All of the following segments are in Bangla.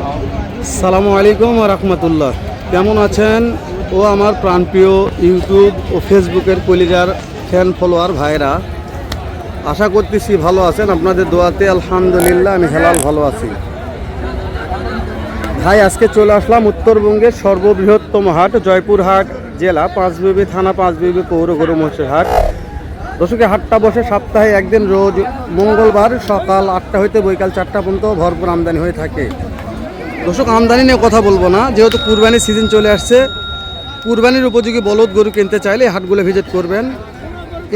আসসালামু আলাইকুম ওয়া রাহমাতুল্লাহ। কেমন আছেন ও আমার প্রাণপ্রিয় ইউটিউব ও ফেসবুকের কলিজার ফ্যান ফলোয়ার ভাইরা, আশা করতেছি ভালো আছেন। আপনাদের দোয়াতে আলহামদুলিল্লাহ আমি হেলাল ভালো আছি। ভাই আজকে চলে আসলাম উত্তরবঙ্গের সর্ববৃহত্তম হাট জয়পুরহাট জেলা পাঁচবিবি থানা পাঁচবিবি পৌর গরু মহিষের হাট। দর্শকের হাটটা বসে সপ্তাহে একদিন, রোজ মঙ্গলবার সকাল 8টা হইতে বৈকাল 4টা পর্যন্ত ভরপুর আমদানি হয়ে থাকে। দর্শক, আমদানি নিয়ে কথা বলবো না, যেহেতু কুরবানির সিজন চলে আসছে। কুরবানির উপযোগী বলদ গরু কিনতে চাইলে হাটগুলো ভিজিট করবেন,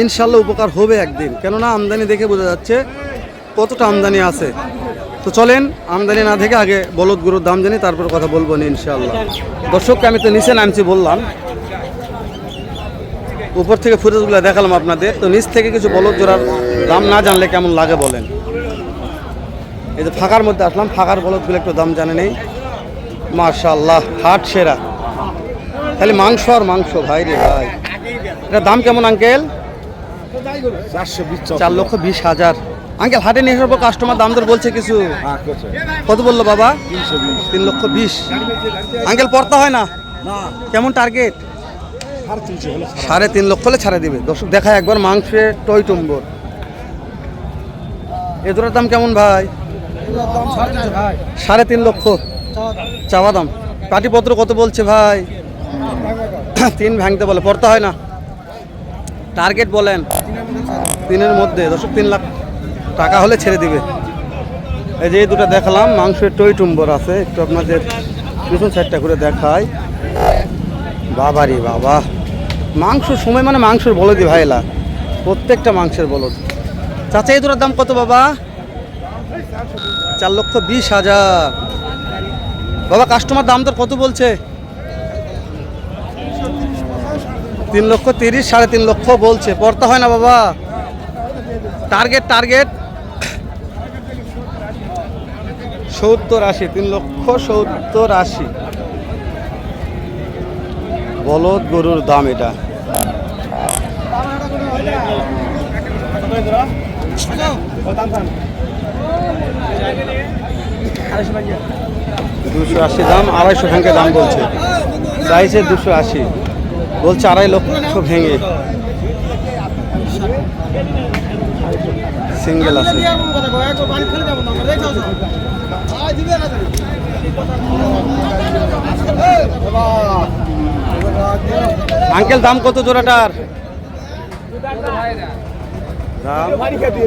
ইনশাল্লাহ উপকার হবে একদিন। কেননা আমদানি দেখে বোঝা যাচ্ছে কতটা আমদানি আছে। তো চলেন আমদানি না দেখে আগে বলদ গরুর দাম জানি, তারপর কথা বলবো না ইনশাল্লাহ। দর্শককে আমি তো নিচে নামছি বললাম, উপর থেকে ফুটেজগুলো দেখালাম আপনাদের। তো নিচ থেকে কিছু বলদ জোড়ার দাম না জানলে কেমন লাগে বলেন। এই যে ফাঁকার মধ্যে আসলাম, ফাঁকার বলদগুলো একটু দাম জানে নেই। মাশাআল্লাহ, হাট সেরা, খালি মাংস আর মাংস ভাই রে ভাই। এটার দাম কেমন আঙ্কেল? 4,20,000। আঙ্কেল হাটে নিয়ে আসার পর কাস্টমার দাম দর বলছে কিছু? কত বললো বাবা? 3,20,000। আঙ্কেল পড়তা হয় না? কেমন টার্গেট? 3.5 লক্ষ হলে ছাড়া দিবে। দর্শক দেখায় একবার মাংসে টই টম্বর। এ দুটার দাম কেমন ভাই? 3.5 লক্ষ চাওয়া দাম। পাটিপত্র কত বলছে ভাই? 3 ভাঙতে বলে, পড়তে হয় না। টার্গেট বলেন? 3-এর মধ্যে। দর্শক 3 লাখ টাকা হলে ছেড়ে দিবে। এই যে এই দুটো দেখালাম, মাংসের টই টুম্বর আছে। একটু আপনাদের পিছন সাইডটা করে দেখাই। বাবারি বাবা, মাংস সময় মানে মাংসের বলদি ভাইলা, প্রত্যেকটা মাংসের বলদ। চাচা এই দুটোর দাম কত বাবা? 4,20,000। বাবা কাস্টমার দাম তোর কত বলছে? 3,30,000, 3.5 লক্ষ বলছে। পড়তে হয় না বাবা? টার্গেট 70-80, 3,70,80 বলদ গরুর দাম। এটা $280 দাম, 250 ভেঙে দাম বলছে। চাইছে 280, বলছে 2.5 লক্ষ ভেঙে। সিঙ্গেল আছে। আঙ্কেল দাম কত জোড়াটার? দাম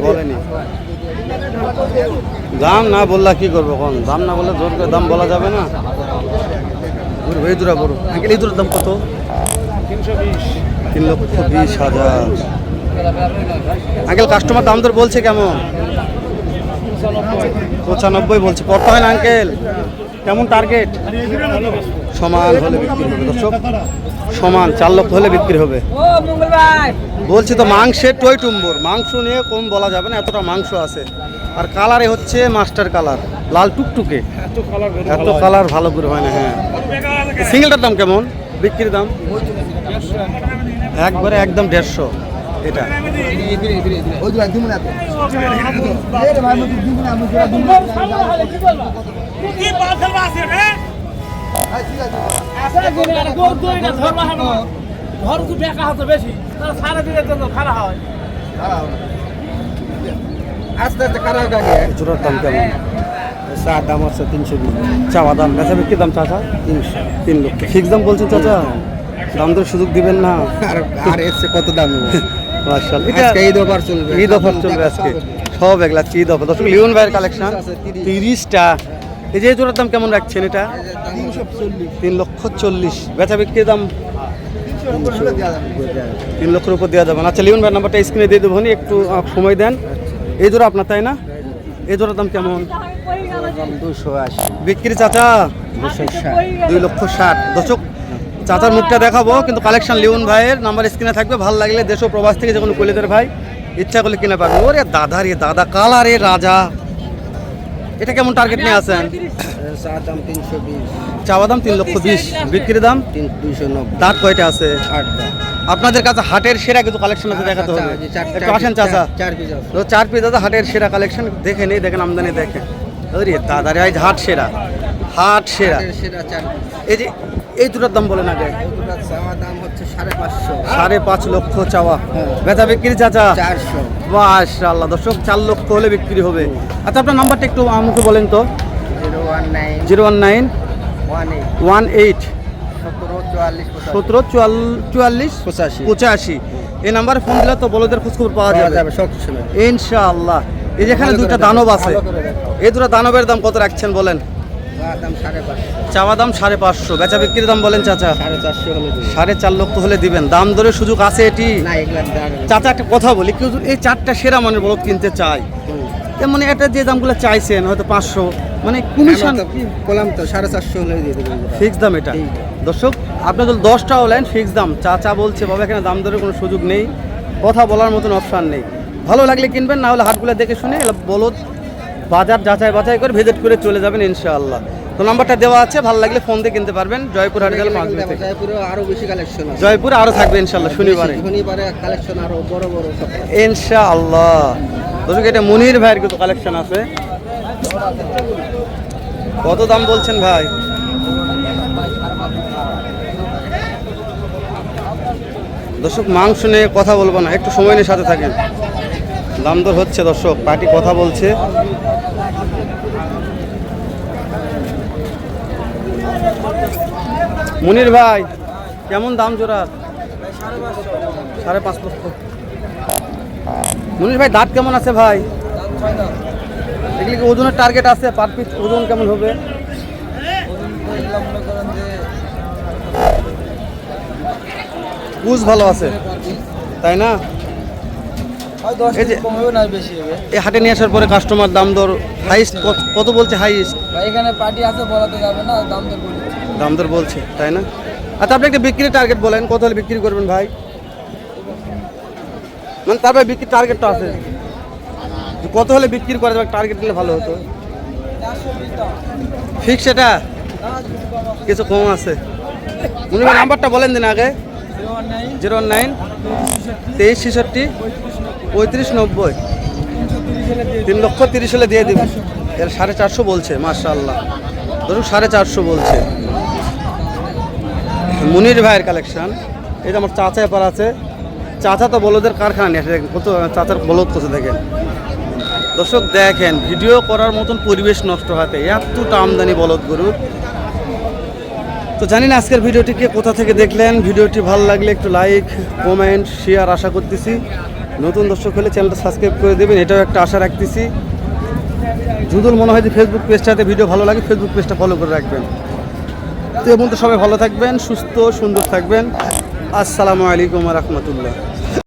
বলেনি। দাম না বললা কি করবো? কোন দাম না বললে জোর করে দাম বলা যাবে না। এই দুটা বড় আঙ্কেল, এই দুটার দাম কত? 3,20,000। আঙ্কেল কাস্টমার দাম দর বলছে কেমন? 95 বলছে। পড়তে হয় না আঙ্কেল? কেমন টার্গেট? সমান হলে বিক্রি হবে। দর্শক সমান 4 লক্ষ হলে বিক্রি হবে বলছি। তো মাংসের টই টুম্বর, মাংস নিয়ে কম বলা যাবে না, এতটা মাংস আছে। আর কালারে হচ্ছে মাস্টার কালার, লাল টুকটুকে। এত কালার ভালো করে হয় না। হ্যাঁ, সিঙ্গেলটার দাম কেমন? বিক্রির দাম একবারে একদম 150। এটা জোড়ার দাম কেমন? চার দাম আছে 320। চাওয়া দাম, বেচা বিক্রির দাম চাচা 3 লক্ষ। ফিক্স দাম বলছেন চাচা, দাম দর সুযোগ দিবেন না? আর এসে কত দাম? মাশাআল্লাহ, এটা ঈদ অফার চলবে। ঈদ অফার চলবে আজকে সব এগুলা ঈদ অফার। দর্শক লিওন ভাইয়ের কালেকশন 30টা। এই যে জোড়ার দাম কেমন রাখছেন? এটা 3,40,000। বেচা বিক্রির দাম 3 লক্ষের উপর দেওয়া যাবে না। আচ্ছা লিওন ভাইয়ের নাম্বারটা স্ক্রিনে দিয়ে দেবো, একটু সময় দেন। এই জোড়া আপনার তাই না? এই জোড়ার দাম কেমন? 280 বিক্রি চাচা। 2,60,000। দর্শক চাচার মুখটা দেখাবো, কিন্তু কালেকশন লিওন ভাইয়ের নাম্বার স্ক্রিনে থাকবে। ভালো লাগলে দেশ ও প্রবাস থেকে যে কোনো কলিদের ভাই ইচ্ছা করলে কিনে পারবেন। ওরে দাদা রে দাদা, কালারে রাজা। এটা কেমন টার্গেট নিয়ে আসেন? চাওয়া দাম 3,20,000, বিক্রির দাম 290। দাঁত কয়টা আছে? 8টা। আপনাদের কাছে হাটের সেরা কিছু কালেকশন আছে, দেখাতে হবে। একটু আসেন চাচা। 4 পিস দাদা হাটের সেরা কালেকশন দেখে নেই। দেখেন আমদানি দেখেন। আরে দাদা রে, আজ হাট সেরা। হাট সেরা। সেরা চার এই যে এই দুটার দাম বলেন আগে। দুটো চাওয়া দাম হচ্ছে 550। 5.5 লক্ষ চাওয়া, হ্যাঁ। বেচা বিক্রি চাচা 400। মাশাআল্লাহ দর্শক 4 লক্ষ হলে বিক্রি হবে। আচ্ছা আপনার নাম্বারটা একটু আমাকে বলেন তো। 019 019 18 17 44 17 44 85 এই নাম্বারে ফোন দিলে তো বলদের খোঁজখবর পাওয়া যাবে সব সময় ইনশাআল্লাহ। এই যেখানে দুইটা দানব আছে, এই দুটো দানবের দাম কত রাখছেন বলেন? দাম 550। চাওয়া দাম 550, বেচা বিক্রির দাম বলেন চাচা 450 হলে দিই। 4.5 লক্ষ হলে দিবেন। দাম দরের সুযোগ আছে এটি? না এগুলা দাম চাচা একটা কথা বলি, কেউ যদি এই 4টা সেরা মানের বলদ কিনতে চায়, এর মানে এটা যে দামগুলো চাইছেন হয়তো 500, মানে কমিশন বললাম তো 450 হলে দিয়ে দেবো। ফিক্স দাম এটা। দর্শক আপনি যদি 10টাও নেন ফিক্স দাম। চাচা বলছে বাবা এখানে দাম দরের কোনো সুযোগ নেই, কথা বলার মতন অপশান নেই। ভালো লাগলে কিনবেন, না হলে হাটগুলো দেখে শুনে বলদ বাজার যাচাই বাছাই করে ভিজিট করে চলে যাবেন ইনশাআল্লাহ। তো নাম্বারটা দেওয়া আছে, ভালো লাগলে ফোন দিয়ে কিনতে পারবেন। জয়পুর হাট গেলে 5 মিনিট। জয়পুরে আরো বেশি কালেকশন আছে। জয়পুরে আরো থাকবে ইনশাআল্লাহ শনিবারে কালেকশন আরো বড় বড় সব ইনশাআল্লাহ। দর্শক এটা মনির ভাইয়ের কিন্তু কালেকশন আছে। কত দাম বলছেন ভাই? দর্শক মাংস নিয়ে কথা বলবো না, একটু সময় নিয়ে সাথে থাকেন। দাম দর হচ্ছে দর্শক, পার্টি কথা বলছে। মনির ভাই কেমন দাম জোড়ার? 5.5 লক্ষ। মনির ভাই দাঁত কেমন আছে ভাই? এগুলি কি ওজনের টার্গেট আছে? পার পিস ওজন কেমন হবে? পুজ ভালো আছে তাই না? এই যে এই হাটে নিয়ে আসার পরে কাস্টমার দাম দর হাইস্ট কত বলছে? হাইস্ট এখানে পার্টি আছে বলাতে যাবে না, দাম দর বলছে তাই না? আচ্ছা আপনি একটা বিক্রির টার্গেট বলেন, কত হলে বিক্রি করবেন ভাই? মানে তারপরে বিক্রির টার্গেটটা আছে, কত হলে বিক্রি করা যাবে টার্গেট দিলে ভালো হতো। ফিক্স এটা কিছু কম আছে। উনি নাম্বারটা বলেন দিন আগে। 019 23 66 35 90 3,30,000 হলে দিয়ে দিবেন। এর 450 বলছে মাশাআল্লাহ। ধরুন 450 বলছে। মুনির ভাইয়ের কালেকশন। এটা আমার চাচা এপার আছে, চাচা তো বলদের কারখানা নিয়ে আসে, কত চাচার বলদ কত দেখেন। দর্শক দেখেন ভিডিও করার মতন পরিবেশ নষ্ট হাতে এতটা আমদানি বলদ গরুর। তো জানি না আজকের ভিডিওটি কে কোথা থেকে দেখলেন। ভিডিওটি ভালো লাগলে একটু লাইক কমেন্ট শেয়ার আশা করতেছি। নতুন দর্শক হলে চ্যানেলটা সাবস্ক্রাইব করে দেবেন, এটাও একটা আশা রাখতেছি। যদি মনে হয় যে ফেসবুক পেজটাতে ভিডিও ভালো লাগে ফেসবুক পেজটা ফলো করে রাখবেন। তো এবং তো সবাই ভালো থাকবেন, সুস্থ সুন্দর থাকবেন। আসসালামু আলাইকুম ওয়া রাহমাতুল্লাহ।